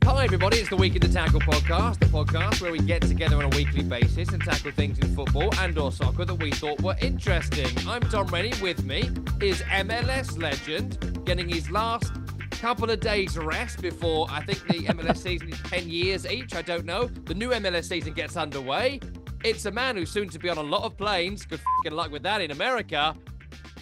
Hi, everybody. It's the Week in the Tackle podcast, the podcast where we get together on a weekly basis and tackle things in football and/or soccer that we thought were interesting. I'm Tom Rennie. With me is MLS legend, getting his last couple of days rest before I think the MLS season is 10 years each. I don't know. The new MLS season gets underway. It's a man who's soon to be on a lot of planes. Good f***ing luck with that in America.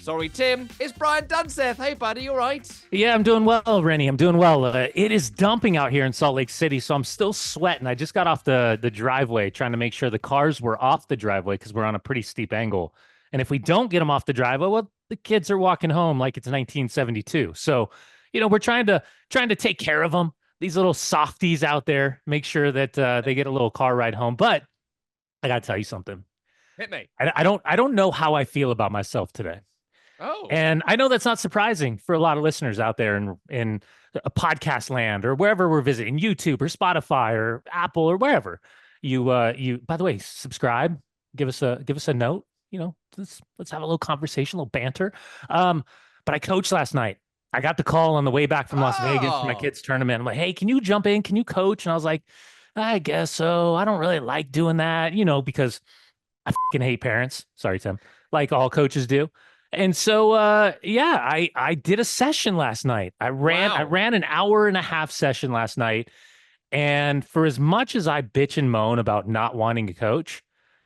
Sorry, Tim. It's Brian Dunseth. Hey, buddy, you all right? Yeah, I'm doing well, Rennie. I'm doing well. It is dumping out here in Salt Lake City, so I'm still sweating. I just got off the driveway trying to make sure the cars were off the driveway because we're on a pretty steep angle. And if we don't get them off the driveway, well, the kids are walking home like it's 1972. So, we're trying to take care of them. These little softies out there, make sure that they get a little car ride home. But I got to tell you something. Hit me. I don't know how I feel about myself today. Oh. And I know that's not surprising for a lot of listeners out there in a podcast land or wherever we're visiting, YouTube or Spotify or Apple or wherever. You by the way, subscribe, give us a note, let's have a little conversation, a little banter. But I coached last night. I got the call on the way back from Las Vegas for my kids' tournament. I'm like, hey, can you jump in? Can you coach? And I was like, I guess so. I don't really like doing that, because I fucking hate parents. Sorry, Tim. Like all coaches do. And so, I did a session last night. I ran an hour and a half session last night. And for as much as I bitch and moan about not wanting to coach,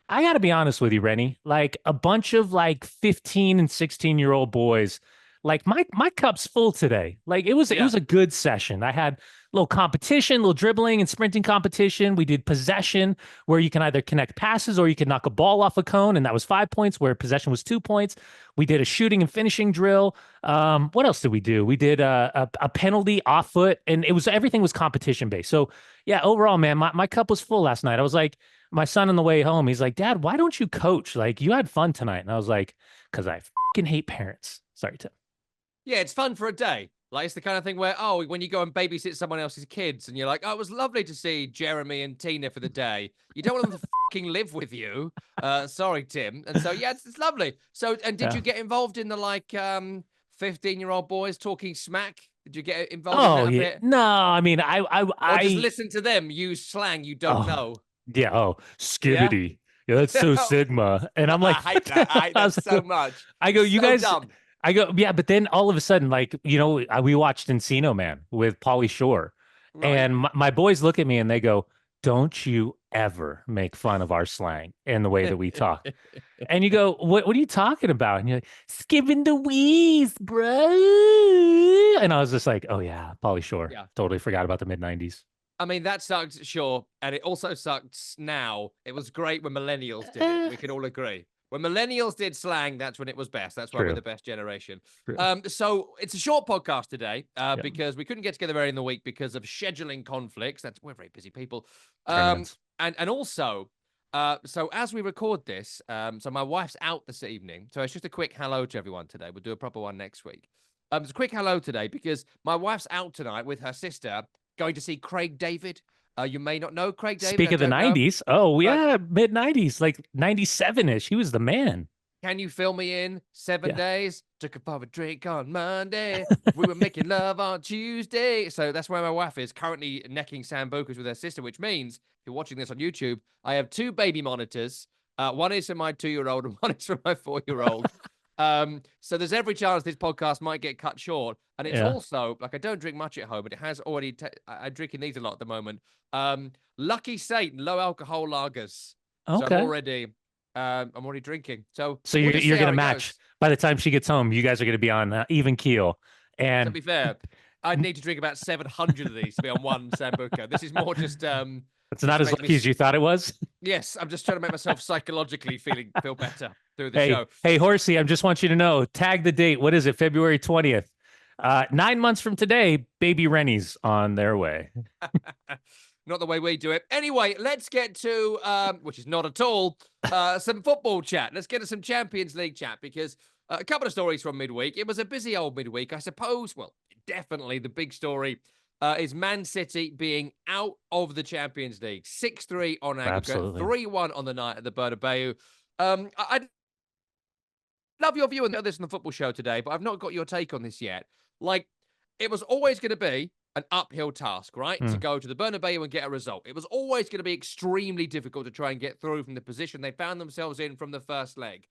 I got to be honest with you, Rennie, like a bunch of 15 and 16-year-old boys, like my cup's full today. Like it was a good session. I had a little competition, little dribbling and sprinting competition. We did possession where you can either connect passes or you can knock a ball off a cone. And that was 5 points where possession was 2 points. We did a shooting and finishing drill. What else did we do? We did a penalty off foot, and everything was competition based. So yeah, overall, man, my cup was full last night. I was like, my son on the way home, he's like, Dad, why don't you coach? Like you had fun tonight. And I was like, because I fucking hate parents. Sorry, Tim. Yeah, it's fun for a day. Like, it's the kind of thing where, when you go and babysit someone else's kids and you're like, oh, it was lovely to see Jeremy and Tina for the day. You don't want them to fucking live with you. Sorry, Tim. And so, yeah, it's lovely. So, and did you get involved in the 15-year-old boys talking smack? Did you get involved in that a bit? No, I mean, Or just listen to them use slang you don't know. Yeah. Oh, skibbity. Yeah, that's so Sigma. And I'm like, I hate that so much. I go, you guys. Dumb. I go, yeah, but then all of a sudden, we watched Encino Man with Pauly Shore, and my boys look at me and they go, "Don't you ever make fun of our slang and the way that we talk." And you go, "What are you talking about?" And you're like, "Skipping the wheeze, bro." And I was just like, "Oh yeah, Pauly Shore." Yeah. Totally forgot about the mid-90s. I mean, that sucked, sure, and it also sucks now. It was great when millennials did it. We can all agree. When millennials did slang, that's when it was best. That's why we're the best generation. So it's a short podcast today because we couldn't get together early in the week because of scheduling conflicts. We're very busy people. And also, so as we record this, so my wife's out this evening. So it's just a quick hello to everyone today. We'll do a proper one next week. It's a quick hello today because my wife's out tonight with her sister going to see Craig David. You may not know Craig David. Speak of the 90s. Oh, yeah, mid-90s, like 97-ish. He was the man. Can you fill me in? 7 days. Took a pub a drink on Monday. We were making love on Tuesday. So that's where my wife is, currently necking sambucas with her sister, which means, if you're watching this on YouTube, I have two baby monitors. One is for my 2-year-old and one is for my 4-year-old. So there's every chance this podcast might get cut short. And it's also, I don't drink much at home, but it has already, I'm drinking these a lot at the moment. Lucky Satan, low alcohol lagers. Okay. So I'm already drinking. So you're going to match. By the time she gets home, you guys are going to be on even keel. And to be fair, I'd need to drink about 700 of these to be on one Sambuca. This is more just, it's not as lucky as you thought it was. Yes, I'm just trying to make myself psychologically feel better through the show. Hey, Horsey, I just want you to know, tag the date. What is it? February 20th. 9 months from today, baby Rennie's on their way. Not the way we do it. Anyway, let's get to, which is not at all, some football chat. Let's get to some Champions League chat because a couple of stories from midweek. It was a busy old midweek, I suppose. Well, definitely the big story is Man City being out of the Champions League. 6-3 on aggregate, 3-1 on the night at the Bernabeu. I'd love your view on this on the football show today, but I've not got your take on this yet. Like, it was always going to be an uphill task, right? To go to the Bernabeu and get a result. It was always going to be extremely difficult to try and get through from the position they found themselves in from the first leg.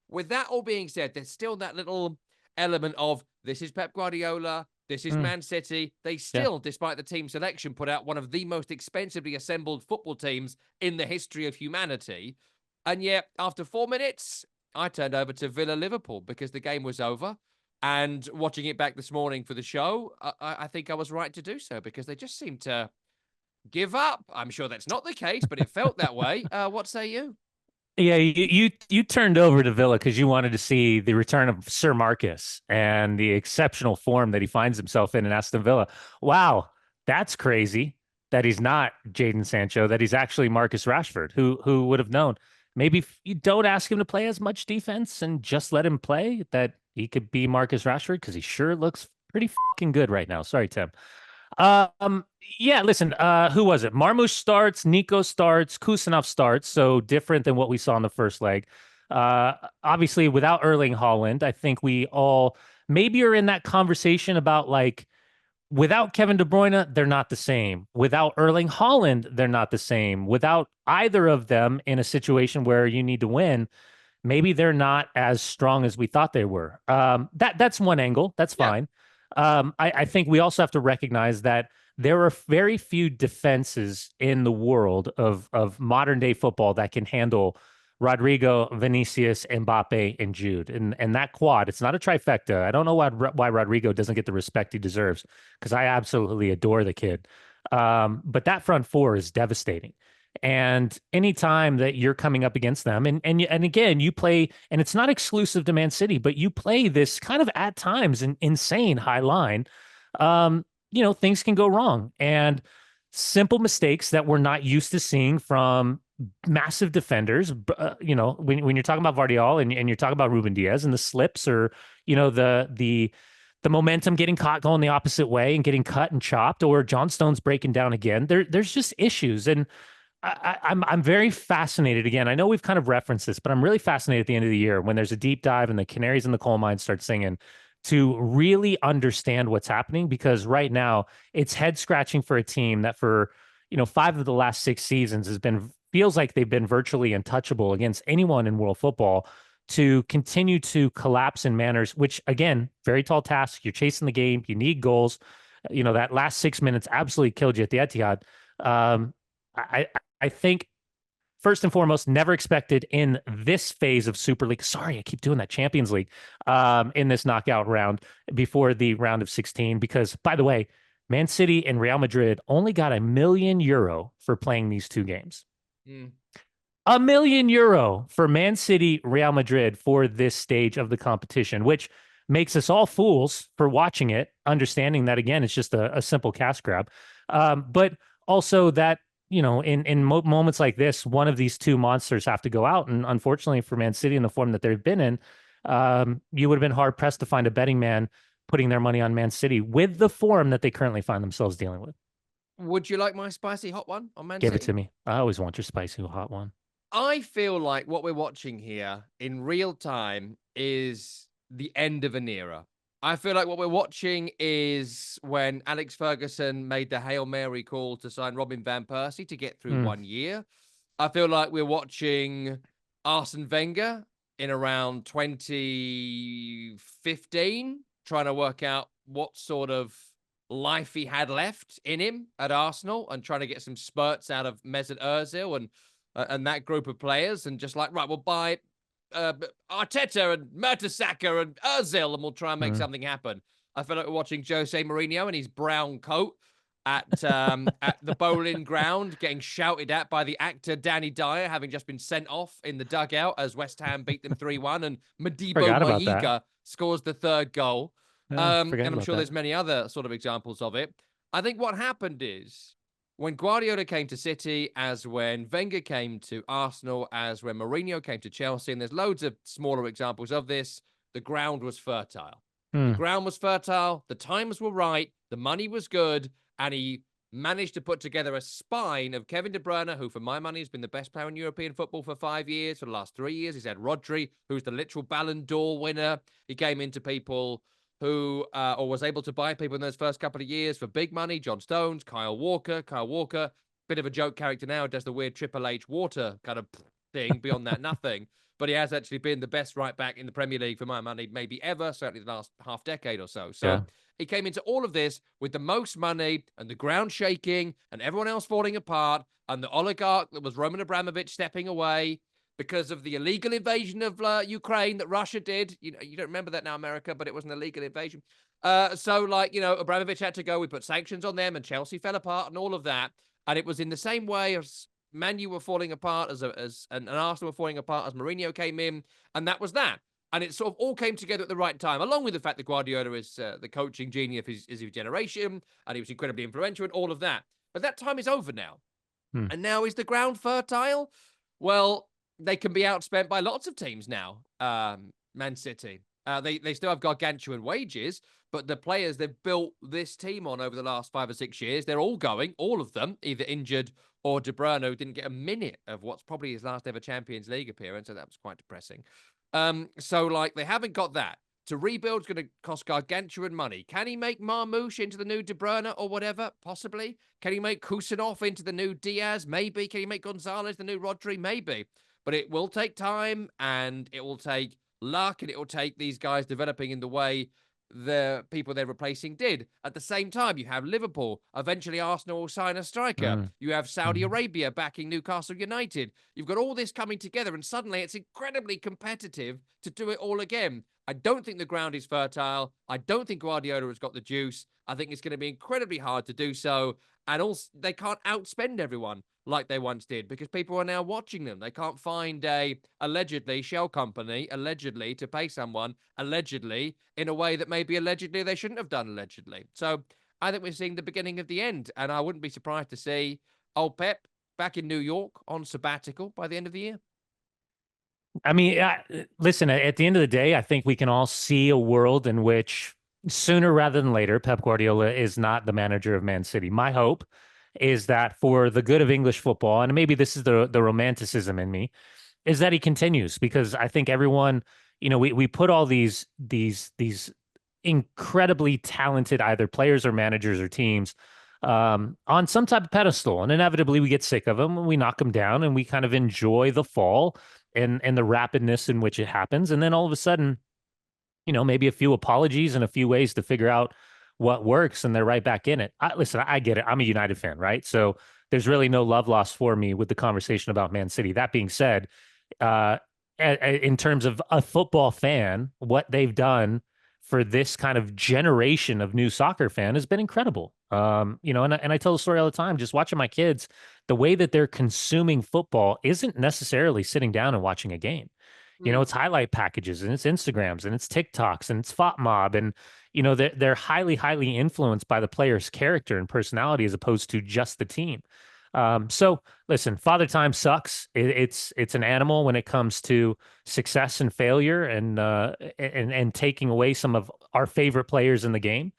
With that all being said, there's still that little element of this is Pep Guardiola, this is Man City. They still, despite the team selection, put out one of the most expensively assembled football teams in the history of humanity. And yet, after 4 minutes, I turned over to Villa Liverpool because the game was over. And watching it back this morning for the show, I think I was right to do so because they just seemed to give up. I'm sure that's not the case, but it felt that way. What say you? Yeah, you turned over to Villa because you wanted to see the return of Sir Marcus and the exceptional form that he finds himself in Aston Villa. Wow, that's crazy that he's not Jadon Sancho, that he's actually Marcus Rashford. Who would have known? Maybe if you don't ask him to play as much defense and just let him play, that he could be Marcus Rashford because he sure looks pretty fucking good right now. Sorry, Tim. Um, yeah, listen, who was it? Marmoush starts, Nico starts, Kusanov starts, so different than what we saw in the first leg. Obviously, without Erling Haaland, I think we all maybe are in that conversation about like without Kevin De Bruyne, they're not the same. Without Erling Haaland, they're not the same. Without either of them in a situation where you need to win, maybe they're not as strong as we thought they were. That's one angle. That's fine. I think we also have to recognize that there are very few defenses in the world of modern day football that can handle Rodrigo, Vinicius, Mbappe, and Jude. And that quad, it's not a trifecta. I don't know why Rodrigo doesn't get the respect he deserves because I absolutely adore the kid. But that front four is devastating. And anytime that you're coming up against them, and again, you play, and it's not exclusive to Man City, but you play this kind of at times an insane high line. Things can go wrong, and simple mistakes that we're not used to seeing from massive defenders. When you're talking about Guardiola and you're talking about Ruben Diaz and the slips, or the momentum getting caught going the opposite way and getting cut and chopped, or John Stones breaking down again. There's just issues, and I'm very fascinated. Again, I know we've kind of referenced this, but I'm really fascinated at the end of the year when there's a deep dive and the canaries in the coal mine start singing to really understand what's happening, because right now it's head scratching for a team that for 5 of the last 6 seasons feels like they've been virtually untouchable against anyone in world football, to continue to collapse in manners, which again, very tall task. You're chasing the game, you need goals. That last 6 minutes absolutely killed you at the Etihad. I think first and foremost, never expected in this phase of Super League. Sorry, I keep doing that, Champions League, in this knockout round before the round of 16. Because, by the way, Man City and Real Madrid only got €1 million for playing these 2 games. €1 million for Man City, Real Madrid for this stage of the competition, which makes us all fools for watching it, understanding that, again, it's just a simple cash grab. But also that, in moments like this, one of these 2 monsters have to go out. And unfortunately for Man City in the form that they've been in, you would have been hard pressed to find a betting man putting their money on Man City with the form that they currently find themselves dealing with. Would you like my spicy hot one on Man Give City? It to me. I always want your spicy hot one. I feel like what we're watching here in real time is the end of an era. I feel like what we're watching is when Alex Ferguson made the Hail Mary call to sign Robin van Persie to get through 1 year. I feel like we're watching Arsene Wenger in around 2015, trying to work out what sort of life he had left in him at Arsenal and trying to get some spurts out of Mesut Ozil and that group of players, and just like, right, we'll buy Arteta and Mertesacker and Ozil, and we'll try and make something happen. I feel like we're watching Jose Mourinho in his brown coat at the bowling ground, getting shouted at by the actor Danny Dyer, having just been sent off in the dugout as West Ham beat them 3-1, and Modibo Maiga scores the 3rd goal. And I'm sure there's many other sort of examples of it. I think what happened is, when Guardiola came to City, as when Wenger came to Arsenal, as when Mourinho came to Chelsea, and there's loads of smaller examples of this, the ground was fertile. The ground was fertile, the times were right, the money was good, and he managed to put together a spine of Kevin De Bruyne, who for my money has been the best player in European football for 5 years. For the last 3 years, he's had Rodri, who's the literal Ballon d'Or winner. He came into people who or was able to buy people in those first couple of years for big money. John Stones, Kyle Walker, bit of a joke character now, does the weird Triple H water kind of thing. Beyond that, nothing. But he has actually been the best right back in the Premier League for my money, maybe ever, certainly the last half decade or so. So he came into all of this with the most money and the ground shaking and everyone else falling apart and the oligarch that was Roman Abramovich stepping away because of the illegal invasion of Ukraine that Russia did. You don't remember that now, America, but it was an illegal invasion. So, Abramovich had to go. We put sanctions on them and Chelsea fell apart and all of that. And it was in the same way as Man U were falling apart and Arsenal were falling apart as Mourinho came in. And that was that. And it sort of all came together at the right time, along with the fact that Guardiola is the coaching genius of his generation, and he was incredibly influential and all of that. But that time is over now. And now is the ground fertile? Well, they can be outspent by lots of teams now, Man City. They still have gargantuan wages, but the players they've built this team on over the last 5 or 6 years, they're all going, all of them, either injured or De Bruyne, who didn't get a minute of what's probably his last ever Champions League appearance, so that was quite depressing. So they haven't got that. To rebuild is going to cost gargantuan money. Can he make Marmoush into the new De Bruyne or whatever? Possibly. Can he make Kusanov into the new Diaz? Maybe. Can he make Gonzalez the new Rodri? Maybe. But it will take time, and it will take luck, and it will take these guys developing in the way the people they're replacing did. At the same time, you have Liverpool. Eventually, Arsenal will sign a striker. You have Saudi Arabia backing Newcastle United. You've got all this coming together, and suddenly it's incredibly competitive to do it all again. I don't think the ground is fertile. I don't think Guardiola has got the juice. I think it's going to be incredibly hard to do so. And also, they can't outspend everyone like they once did because people are now watching them. They can't find a allegedly shell company, allegedly to pay someone, allegedly in a way that maybe allegedly they shouldn't have done allegedly. So I think we're seeing the beginning of the end. And I wouldn't be surprised to see old Pep back in New York on sabbatical by the end of the year. I mean, listen, at the end of the day, I think we can all see a world in which sooner rather than later, Pep Guardiola is not the manager of Man City. My hope is that for the good of English football, and maybe this is the romanticism in me, is that he continues, because I think everyone, we put all these incredibly talented either players or managers or teams on some type of pedestal, and inevitably we get sick of them and we knock them down and we kind of enjoy the fall and the rapidness in which it happens, and then all of a sudden, maybe a few apologies and a few ways to figure out what works, and they're right back in it. Listen, I get it. I'm a United fan, right? So there's really no love lost for me with the conversation about Man City. That being said, in terms of a football fan, what they've done for this kind of generation of new soccer fan has been incredible. And I tell the story all the time, just watching my kids, the way that they're consuming football isn't necessarily sitting down and watching a game. It's highlight packages and it's Instagrams and it's TikToks and it's FOTMob. And, they're highly, highly influenced by the player's character and personality as opposed to just the team. So listen, Father Time sucks. It's an animal when it comes to success and failure and taking away some of our favorite players in the game.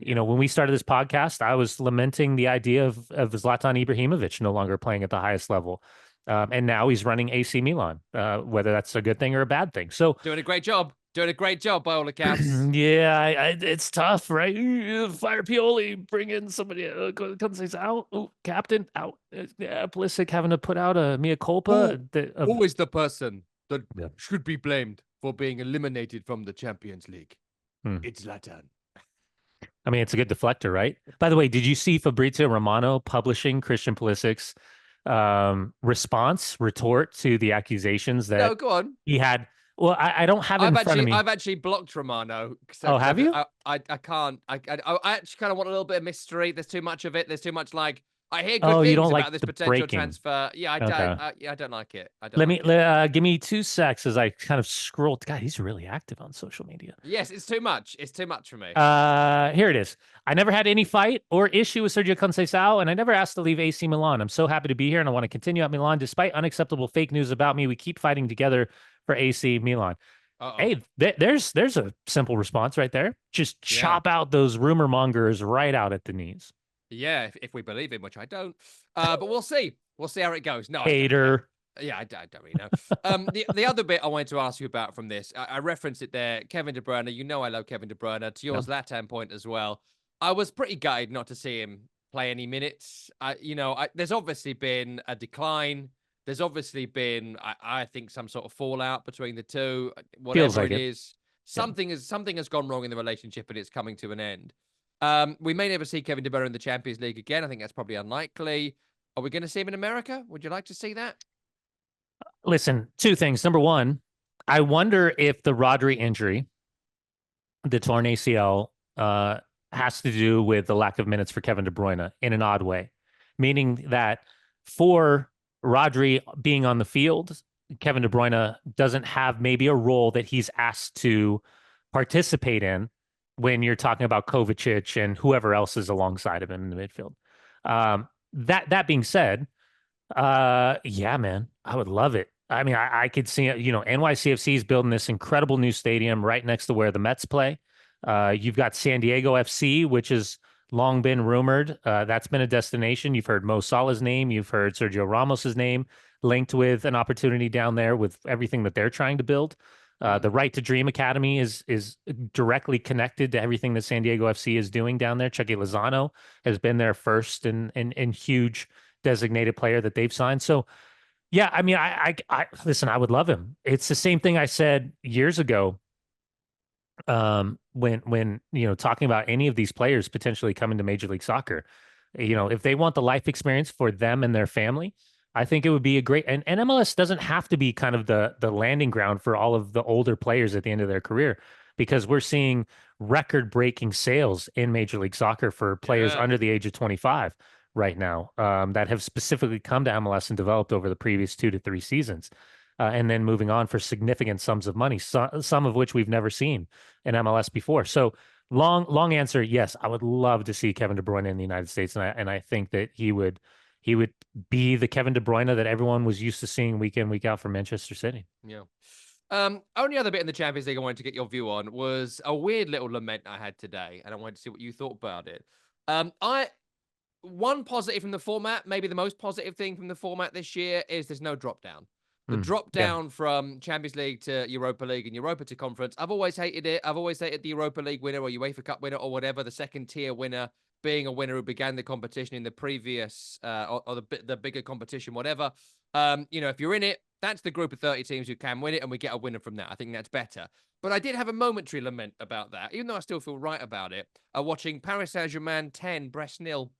When we started this podcast, I was lamenting the idea of Zlatan Ibrahimovic no longer playing at the highest level. And now he's running AC Milan, whether that's a good thing or a bad thing. So doing a great job by all accounts. Yeah, it's tough, right? Fire Pioli, bring in somebody. Say out, captain out. Yeah, Pulisic having to put out a mea culpa. Who is the person that should be blamed for being eliminated from the Champions League? It's Zlatan. I mean, it's a good deflector, right? By the way, did you see Fabrizio Romano publishing Christian Pulisic's retort to the accusations that go on. He had? Well, I don't have it in front of me. I've actually blocked Romano. Oh, have you? I can't. I actually kind of want a little bit of mystery. There's too much of it. There's too much I hear good things about this potential breaking transfer. Yeah, I don't like it. Give me 2 secs as I kind of scroll. God, he's really active on social media. Yes, it's too much. It's too much for me. Here it is. I never had any fight or issue with Sergio Conceição, and I never asked to leave AC Milan. I'm so happy to be here, and I want to continue at Milan. Despite unacceptable fake news about me, we keep fighting together for AC Milan. Hey, there's a simple response right there. Just chop out those rumor mongers right out at the knees. Yeah, if we believe him, which I don't. But we'll see. We'll see how it goes. No, hater. Yeah, I don't really know. The other bit I wanted to ask you about from this, I referenced it there. Kevin De Bruyne, you know I love Kevin De Bruyne. To yours, Latam point as well. I was pretty gutted not to see him play any minutes. There's obviously been a decline. There's obviously been, I think, some sort of fallout between the two. Feels Whatever like it it. is, something has gone wrong in the relationship, and it's coming to an end. We may never see Kevin De Bruyne in the Champions League again. I think that's probably unlikely. Are we going to see him in America? Would you like to see that? Listen, two things. Number one, I wonder if the Rodri injury, the torn ACL, has to do with the lack of minutes for Kevin De Bruyne in an odd way, meaning that for Rodri being on the field, Kevin De Bruyne doesn't have maybe a role that he's asked to participate in when you're talking about Kovacic and whoever else is alongside of him in the midfield. That being said, yeah, man, I would love it. I mean, I could see it. NYCFC is building this incredible new stadium right next to where the Mets play. You've got San Diego FC, which has long been rumored. That's been a destination. You've heard Mo Salah's name. You've heard Sergio Ramos's name linked with an opportunity down there with everything that they're trying to build. The Right to Dream Academy is directly connected to everything that San Diego FC is doing down there. Chucky Lozano has been their first and huge designated player that they've signed. So, yeah, I mean, I listen, I would love him. It's the same thing I said years ago when talking about any of these players potentially coming to Major League Soccer. If they want the life experience for them and their family, I think it would be a great, and MLS doesn't have to be kind of the landing ground for all of the older players at the end of their career, because we're seeing record-breaking sales in Major League Soccer for players under the age of 25 right now, that have specifically come to MLS and developed over the previous 2 to 3 seasons, and then moving on for significant sums of money, some of which we've never seen in MLS before. So long answer, yes, I would love to see Kevin De Bruyne in the United States, and I think that he would be the Kevin De Bruyne that everyone was used to seeing week in, week out for Manchester City. Yeah. Only other bit in the Champions League I wanted to get your view on was a weird little lament I had today, and I wanted to see what you thought about it. One positive from the format, maybe the most positive thing from the format this year, is there's no drop down. The drop down from Champions League to Europa League and Europa to Conference. I've always hated it. I've always hated the Europa League winner or UEFA Cup winner or whatever, the second tier winner being a winner who began the competition in the previous or the bigger competition, whatever. If you're in it, that's the group of 30 teams who can win it, and we get a winner from that. I think that's better. But I did have a momentary lament about that, even though I still feel right about it. Watching Paris Saint-Germain 10, Brest 0.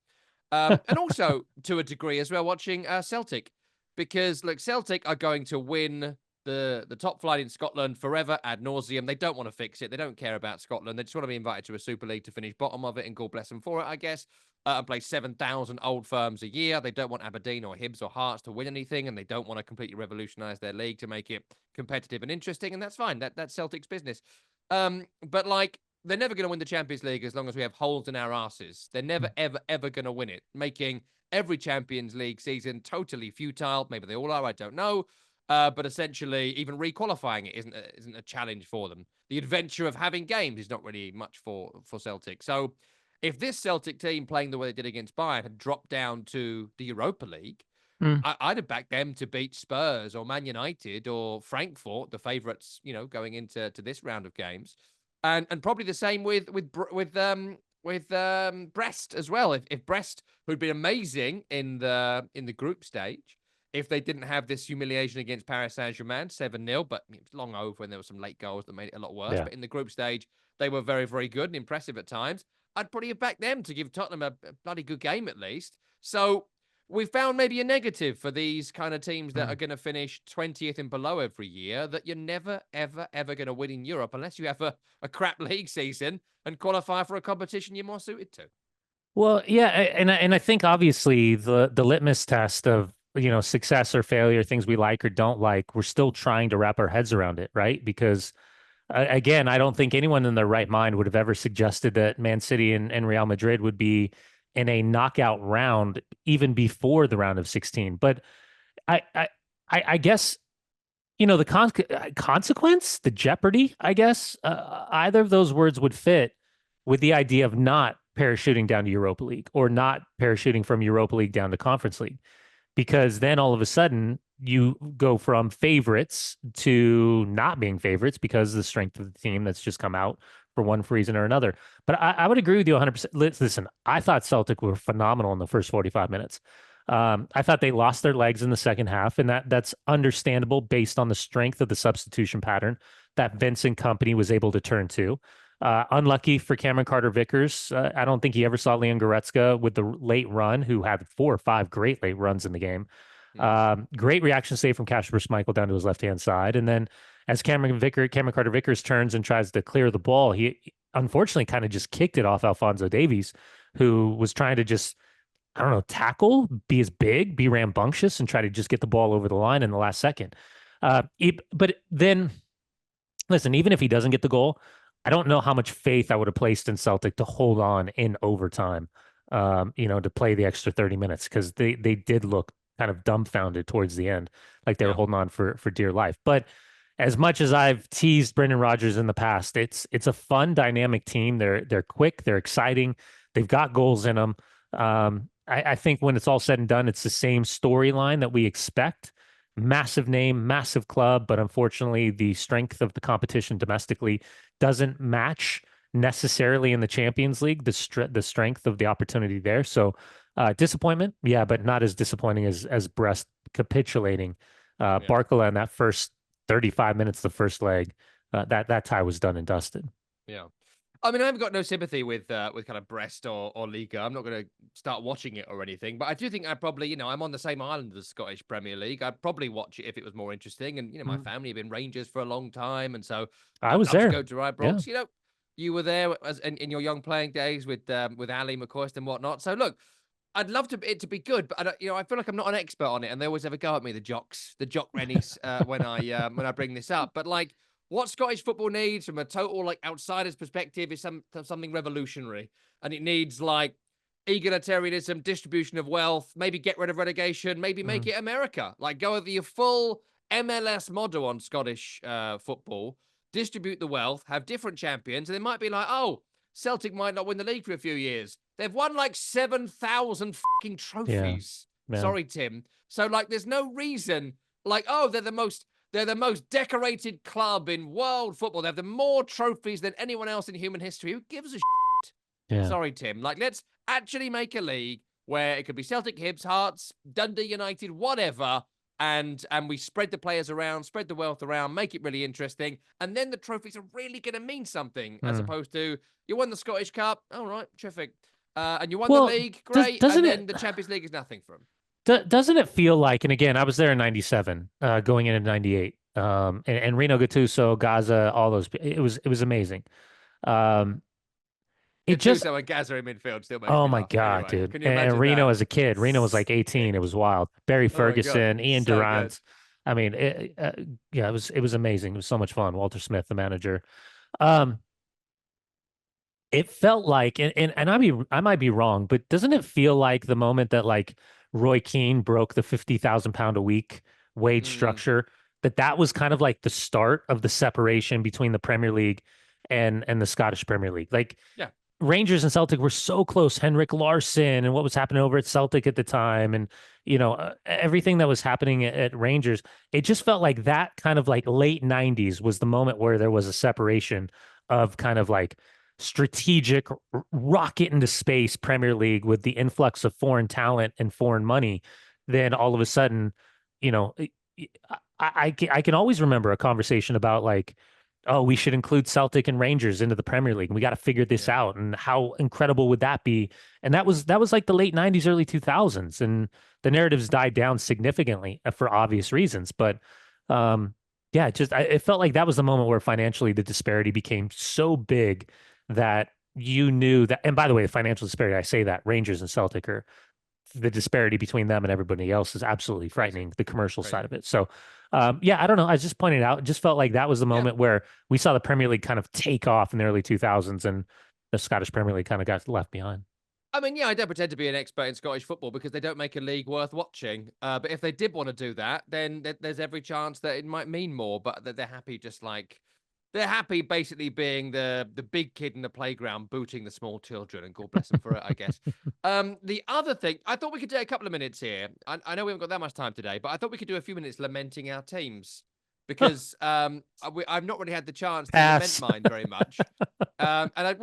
And also, to a degree as well, watching Celtic. Because, look, Celtic are going to win the top flight in Scotland forever ad nauseum. They don't want to fix it. They don't care about Scotland. They just want to be invited to a Super League to finish bottom of it, and God bless them for it, I guess. And play 7,000 old firms a year. They don't want Aberdeen or Hibs or Hearts to win anything, and they don't want to completely revolutionise their league to make it competitive and interesting, and that's fine. That's Celtic's business. But, like, they're never going to win the Champions League as long as we have holes in our asses. They're never, ever, ever going to win it, making every Champions League season totally futile. Maybe they all are, I don't know. But essentially, even requalifying it isn't a challenge for them. The adventure of having games is not really much for Celtic. So if this Celtic team, playing the way they did against Bayern, had dropped down to the Europa League, I'd have backed them to beat Spurs or Man United or Frankfurt, the favourites, going into this round of games. And probably the same with Brest as well. If Brest, who'd been amazing in the group stage, if they didn't have this humiliation against Paris Saint-Germain, 7-0, but it was long over and there were some late goals that made it a lot worse. Yeah. But in the group stage, they were very, very good and impressive at times. I'd probably have backed them to give Tottenham a bloody good game at least. So we found maybe a negative for these kind of teams that are going to finish 20th and below every year, that you're never, ever, ever going to win in Europe unless you have a crap league season and qualify for a competition you're more suited to. Well, yeah, and I think obviously the litmus test of success or failure, things we like or don't like, we're still trying to wrap our heads around it, right? Because again, I don't think anyone in their right mind would have ever suggested that Man City and Real Madrid would be in a knockout round even before the round of 16. But I guess the consequence, the jeopardy, I guess, either of those words would fit with the idea of not parachuting down to Europa League or not parachuting from Europa League down to Conference League, because then all of a sudden you go from favorites to not being favorites because of the strength of the team that's just come out for one reason or another. But I would agree with you 100%. Listen, I thought Celtic were phenomenal in the first 45 minutes. I thought they lost their legs in the second half, and that's understandable based on the strength of the substitution pattern that Vincent Company was able to turn to. Unlucky for Cameron Carter-Vickers. I don't think he ever saw Leon Goretzka with the late run, who had 4 or 5 great late runs in the game. Great reaction save from Kasper Schmeichel down to his left-hand side. And then as Cameron Carter-Vickers turns and tries to clear the ball, he unfortunately kind of just kicked it off Alphonso Davies, who was trying to just, I don't know, tackle, be as big, be rambunctious, and try to just get the ball over the line in the last second. But then, listen, even if he doesn't get the goal, I don't know how much faith I would have placed in Celtic to hold on in overtime, to play the extra 30 minutes, because they did look kind of dumbfounded towards the end, like they were holding on for dear life. But as much as I've teased Brendan Rodgers in the past, it's a fun, dynamic team. They're quick, they're exciting, they've got goals in them. I think when it's all said and done, it's the same storyline that we expect. Massive name, massive club, but unfortunately, the strength of the competition domestically doesn't match necessarily in the Champions League, the strength of the opportunity there. So disappointment, yeah, but not as disappointing as Brest capitulating. Barcola in that first 35 minutes, the first leg, that tie was done and dusted. Yeah. I mean, I've got no sympathy with kind of Brest or Liga. I'm not going to start watching it or anything, but I do think I probably, I'm on the same island as the Scottish Premier League. I'd probably watch it if it was more interesting. And my family have been Rangers for a long time, and so I was there. To go to Ibrox. Yeah. You were there in your young playing days with Ali McCoist and whatnot. So look, I'd love it to be good, but I feel like I'm not an expert on it, and they always have a go at me, the jock rennies, when I bring this up. But like, what Scottish football needs from a total like outsider's perspective is something revolutionary, and it needs like egalitarianism, distribution of wealth, maybe get rid of relegation, maybe make it America, like go over your full MLS model on Scottish football, distribute the wealth, have different champions, and it might be like, oh, Celtic might not win the league for a few years. They've won like 7,000 fucking trophies. Yeah. Sorry, Tim. So like, there's no reason like, oh, they're the most decorated club in world football. They have the more trophies than anyone else in human history. Who gives a shit? Yeah. Sorry, Tim. Like, let's actually make a league where it could be Celtic, Hibs, Hearts, Dundee United, whatever. And we spread the players around, spread the wealth around, make it really interesting. And then the trophies are really going to mean something, as opposed to, you won the Scottish Cup. All right, terrific. And you won the league, great. And then the Champions League is nothing for them. Doesn't it feel like, and again, I was there in 97, going into 98, and Reno Gattuso, Gaza, all those, it was amazing. It just and Gaza in midfield still makes oh me my laugh. God, anyway, dude. And Reno as a kid, Reno was like 18. It was wild. Barry Ferguson, Ian Durant. I mean, it was amazing. It was so much fun. Walter Smith, the manager. It felt like, and I might be wrong, but doesn't it feel like the moment that like Roy Keane broke the 50,000 pound a week wage structure, that was kind of like the start of the separation between the Premier League and the Scottish Premier League. Like, yeah. Rangers and Celtic were so close. Henrik Larsson and what was happening over at Celtic at the time, and everything that was happening at Rangers, it just felt like that kind of like late 90s was the moment where there was a separation of kind of like strategic rocket into space Premier League with the influx of foreign talent and foreign money. Then all of a sudden, I can always remember a conversation about like, oh, we should include Celtic and Rangers into the Premier League. And we got to figure this out. And how incredible would that be? And that was like the late 90s, early 2000s. And the narratives died down significantly for obvious reasons. But it felt like that was the moment where financially the disparity became so big that you knew that. And by the way, the financial disparity, I say that Rangers and Celtic are, the disparity between them and everybody else is absolutely frightening, the commercial side of it. So, I don't know. I was just pointing out, it just felt like that was the moment where we saw the Premier League kind of take off in the early 2000s and the Scottish Premier League kind of got left behind. I mean, I don't pretend to be an expert in Scottish football because they don't make a league worth watching. But if they did want to do that, then there's every chance that it might mean more, but that they're happy just like They're happy basically being the big kid in the playground booting the small children, and God bless them for it, I guess. The other thing, I thought we could take a couple of minutes here. I know we haven't got that much time today, but I thought we could do a few minutes lamenting our teams because I've not really had the chance to lament mine very much. And I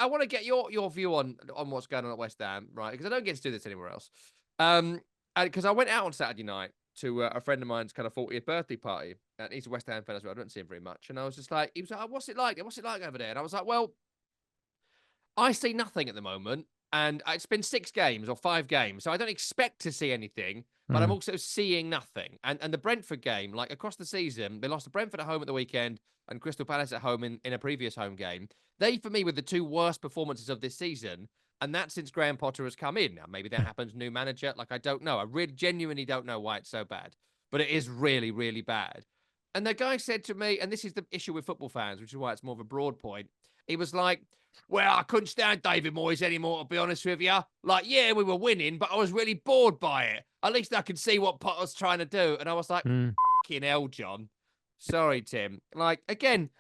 want to get your view on what's going on at West Ham, right? Because I don't get to do this anywhere else. Because I went out on Saturday night to a friend of mine's kind of 40th birthday party. And he's a West Ham fan as well. I don't see him very much. And I was just like, he was like, oh, what's it like? What's it like over there? And I was like, well, I see nothing at the moment. And it's been 6 games or 5 games. So I don't expect to see anything, but I'm also seeing nothing. And the Brentford game, like across the season, they lost to Brentford at home at the weekend and Crystal Palace at home in a previous home game. They, for me, were the 2 worst performances of this season. And that's since Graham Potter has come in. Now, maybe that happens, new manager. Like, I don't know. I really genuinely don't know why it's so bad. But it is really, really bad. And the guy said to me, and this is the issue with football fans, which is why it's more of a broad point. He was like, well, I couldn't stand David Moyes anymore, to be honest with you. Like, yeah, we were winning, but I was really bored by it. At least I could see what Potter's trying to do. And I was like, fucking hell, John. Sorry, Tim. Like, again,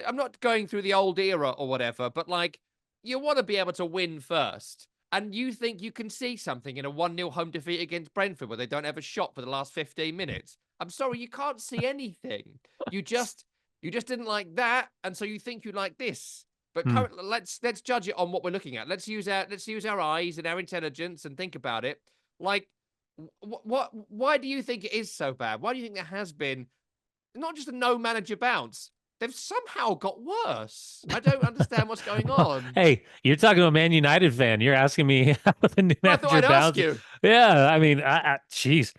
I'm not going through the old era or whatever, but like, you want to be able to win first. And you think you can see something in a 1-0 home defeat against Brentford where they don't have a shot for the last 15 minutes. I'm sorry, you can't see anything. You just didn't like that, and so you think you like this. But let's judge it on what we're looking at. Let's use our eyes and our intelligence and think about it. Like, why do you think it is so bad? Why do you think there has been not just a no manager bounce? They've somehow got worse. I don't understand what's going on. Hey, you're talking to a Man United fan. You're asking me how the new manager I thought I'd ask you. Yeah, I mean, geez.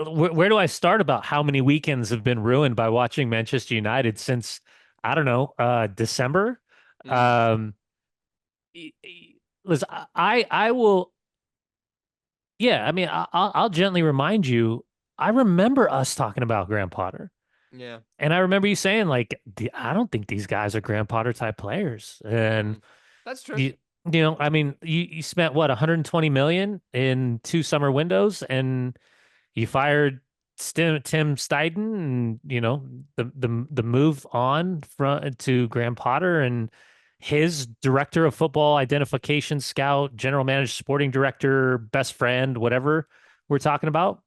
Where do I start about how many weekends have been ruined by watching Manchester United since, I don't know, December? Listen, I will. Yeah, I mean, I'll gently remind you. I remember us talking about Graham Potter. Yeah. And I remember you saying, like, I don't think these guys are Graham Potter type players. And that's true. You know, I mean, you spent what, 120 million in 2 summer windows, and you fired Tim Steiden, and you know, the move on to Graham Potter and his director of football identification, scout, general manager, sporting director, best friend, whatever we're talking about.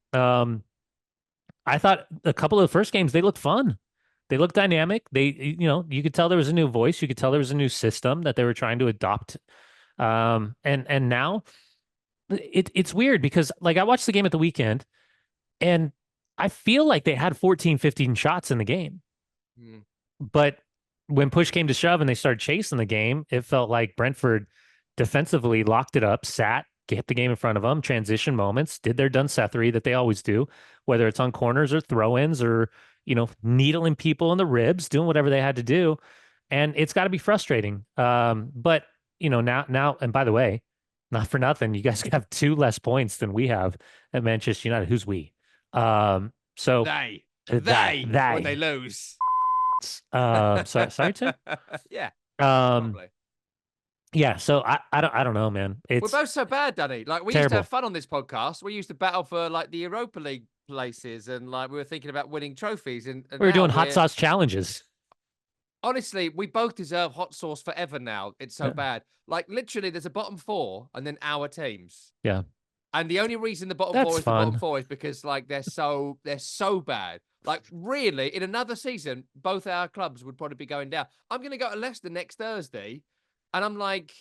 I thought a couple of the first games, they looked fun. They looked dynamic. You know, you could tell there was a new voice. You could tell there was a new system that they were trying to adopt. And now it's weird because, like, I watched the game at the weekend and I feel like they had 14, 15 shots in the game. But when push came to shove and they started chasing the game, it felt like Brentford defensively locked it up, sat, kept the game in front of them, transition moments, did their Dunsethery that they always do, whether it's on corners or throw-ins or, you know, needling people in the ribs, doing whatever they had to do. And it's got to be frustrating. But, you know, now, and by the way, not for nothing, you guys have 2 less points than we have at Manchester United. Who's we? So they when they lose. Sorry, Tim. Yeah. Probably. Yeah, so I don't know, man. We're both so bad, Dunny. Like, we used to have fun on this podcast. We used to battle for like the Europa League places, and like we were thinking about winning trophies. And we were doing hot sauce challenges. Honestly, we both deserve hot sauce forever now. It's so bad. Like, literally, there's a bottom 4 and then our teams. Yeah. And the only reason the bottom 4 is the bottom 4 is because, like, they're so bad. Like, really, in another season, both our clubs would probably be going down. I'm going to go to Leicester next Thursday, and I'm like,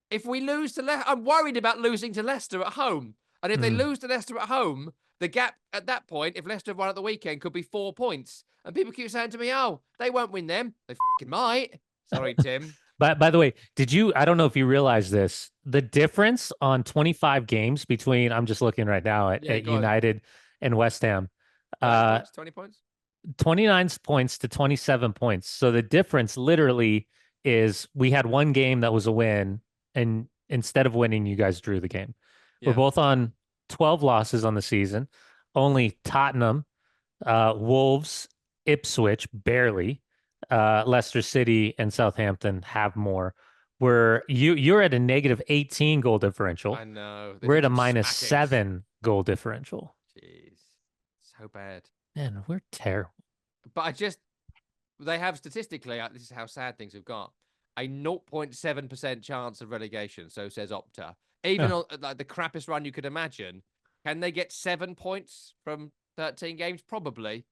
if we lose to Leicester, I'm worried about losing to Leicester at home. And if they lose to Leicester at home, the gap at that point, if Leicester won at the weekend, could be 4 points. And people keep saying to me, oh, they won't win them. They fucking might. Sorry, Tim. By the way, I don't know if you realize this, the difference on 25 games between, I'm just looking right now at United and West Ham. 20 points? 29 points to 27 points. So the difference literally is we had 1 game that was a win, and instead of winning, you guys drew the game. Yeah. We're both on 12 losses on the season. Only Tottenham, Wolves, Ipswich, barely, Leicester City and Southampton have more. Where you're at a negative 18 goal differential. I know. We're at a minus 7 goal differential. Jeez. So bad. Man, we're terrible. But they have statistically, this is how sad things have got, a 0.7% chance of relegation. So says Opta. Even on like the crappiest run you could imagine, can they get 7 points from 13 games? Probably,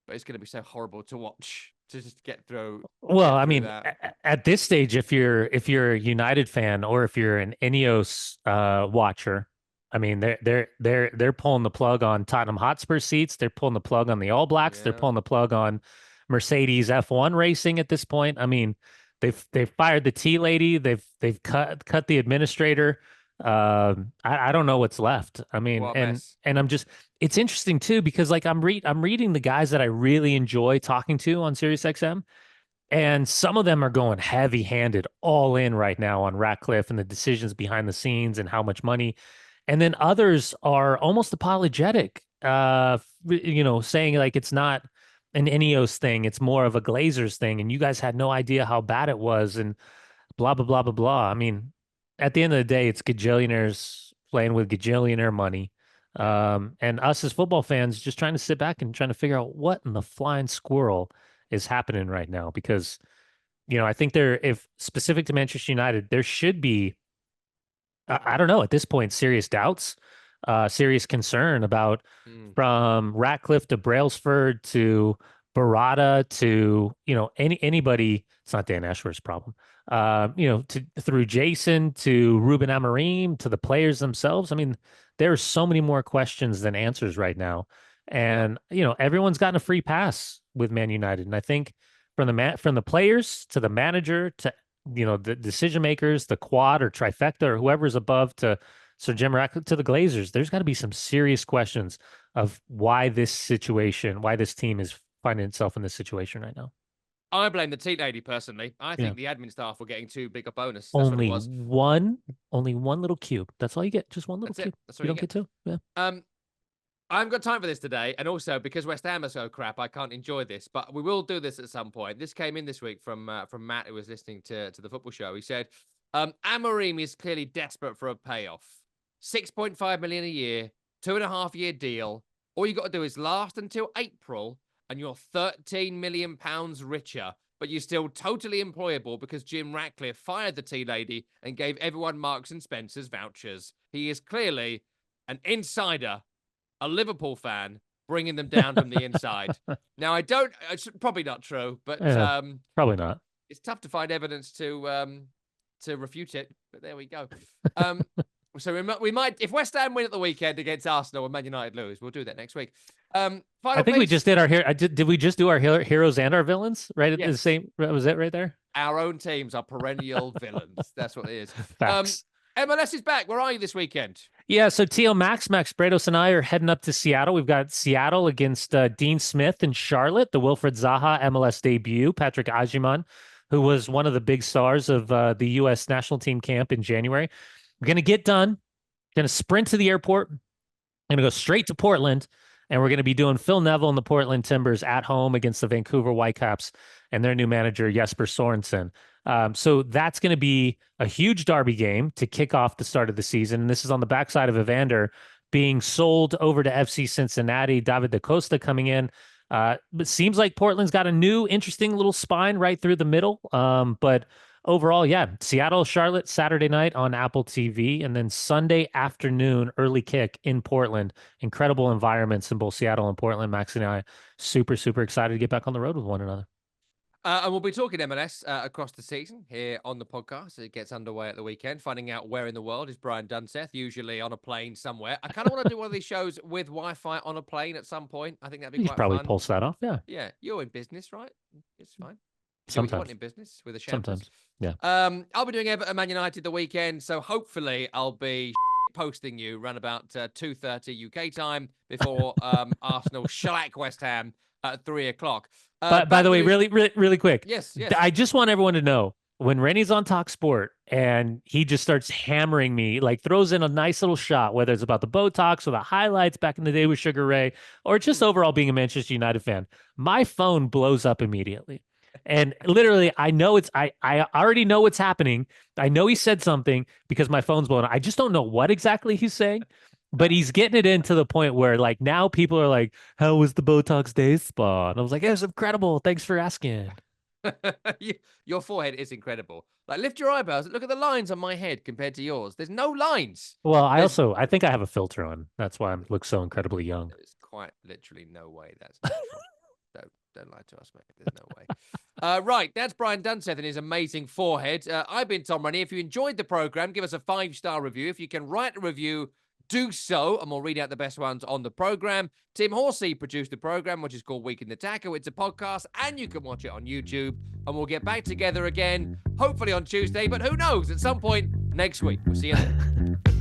but it's going to be so horrible to watch to just get through. Well, I mean, at this stage, if you're a United fan or if you're an Ineos watcher, I mean, they're pulling the plug on Tottenham Hotspur seats. They're pulling the plug on the All Blacks. They're pulling the plug on Mercedes F1 racing at this point. I mean, they've fired the tea lady. They've cut the administrator. I don't know what's left. I mean, and I'm just, it's interesting too, because like I'm reading the guys that I really enjoy talking to on SiriusXM, and some of them are going heavy handed all in right now on Ratcliffe and the decisions behind the scenes and how much money. And then others are almost apologetic, saying like it's not an Ineos thing, it's more of a Glazers thing, and you guys had no idea how bad it was, and blah blah blah blah blah. I mean, at the end of the day, it's gajillionaires playing with gajillionaire money. And us as football fans just trying to sit back and trying to figure out what in the flying squirrel is happening right now. Because, I think if specific to Manchester United, there should be, I don't know, at this point, serious doubts, serious concern about from Ratcliffe to Brailsford to Barada to, anybody. It's not Dan Ashworth's problem. Through Jason to Ruben Amorim to the players themselves. I mean, there are so many more questions than answers right now. And, everyone's gotten a free pass with Man United. And I think from the players to the manager to, the decision makers, the quad or trifecta or whoever's above to Sir Jim Ratcliffe to the Glazers, there's got to be some serious questions of why this team is finding itself in this situation right now. I blame the tea lady personally. I think the admin staff were getting too big a bonus. That's only one little cube. That's all you get. Just one little cube. That's all you don't get two. Yeah. I haven't got time for this today, and also because West Ham are so crap, I can't enjoy this. But we will do this at some point. This came in this week from Matt, who was listening to the football show. He said, Amorim is clearly desperate for a payoff. 6.5 million a year, 2.5-year deal. All you got to do is last until April, and you're 13 million pounds richer, but you're still totally employable because Jim Ratcliffe fired the tea lady and gave everyone Marks and Spencer's vouchers. He is clearly an insider, a Liverpool fan, bringing them down from the inside. Now, it's probably not true, but probably not. It's tough to find evidence to refute it, but there we go. So we might, if West Ham win at the weekend against Arsenal and Man United lose, we'll do that next week. I think we just did our did we just do our heroes and our villains right at the same? Was that right there? Our own teams are perennial villains. That's what it is. Facts. MLS is back. Where are you this weekend? Yeah, so Tio, Max Bredos and I are heading up to Seattle. We've got Seattle against Dean Smith and Charlotte, the Wilfred Zaha MLS debut. Patrick Ajiman, who was one of the big stars of the U.S. national team camp in January. We're going to get done, going to sprint to the airport, going to go straight to Portland, and we're going to be doing Phil Neville and the Portland Timbers at home against the Vancouver Whitecaps and their new manager, Jesper Sorensen. So that's going to be a huge derby game to kick off the start of the season. And this is on the backside of Evander being sold over to FC Cincinnati, David Da Costa coming in. It seems like Portland's got a new, interesting little spine right through the middle. But overall, Seattle, Charlotte, Saturday night on Apple TV, and then Sunday afternoon, early kick in Portland. Incredible environments in both Seattle and Portland. Max and I super, super excited to get back on the road with one another. And we'll be talking MLS across the season here on the podcast. It gets underway at the weekend, finding out where in the world is Brian Dunseth, usually on a plane somewhere. I kind of want to do one of these shows with Wi-Fi on a plane at some point. I think that'd be quite fun. Probably pulse that off, yeah. Yeah, you're in business, right? It's fine. Sometimes. You want in business with a Sometimes, yeah. I'll be doing Everton Man United the weekend, so hopefully I'll be posting you around about 2:30 UK time before Arsenal shellac West Ham at 3 o'clock. By the way, really quick. Yes. I just want everyone to know when Rennie's on Talk Sport and he just starts hammering me, like throws in a nice little shot, whether it's about the Botox or the highlights back in the day with Sugar Ray, or just overall being a Manchester United fan, my phone blows up immediately. And literally, I know I already know what's happening. I know he said something because my phone's blowing up. I just don't know what exactly he's saying. But he's getting it into the point where like now people are like, how was the Botox day spa? And I was like, it was incredible. Thanks for asking. Your forehead is incredible. Like, lift your eyebrows. Look at the lines on my head compared to yours. There's no lines. Well, I think I have a filter on. That's why I look so incredibly young. There's quite literally no way that's natural. Don't lie to us, mate. There's no way. Right, that's Brian Dunseth and his amazing forehead. I've been Tom Rennie. If you enjoyed the program, give us a 5-star review. If you can write a review, do so, and we'll read out the best ones on the program. Tim Horsey produced the program, which is called Week in the Tackle. It's a podcast, and you can watch it on YouTube. And we'll get back together again, hopefully on Tuesday, but who knows, at some point next week. We'll see you then.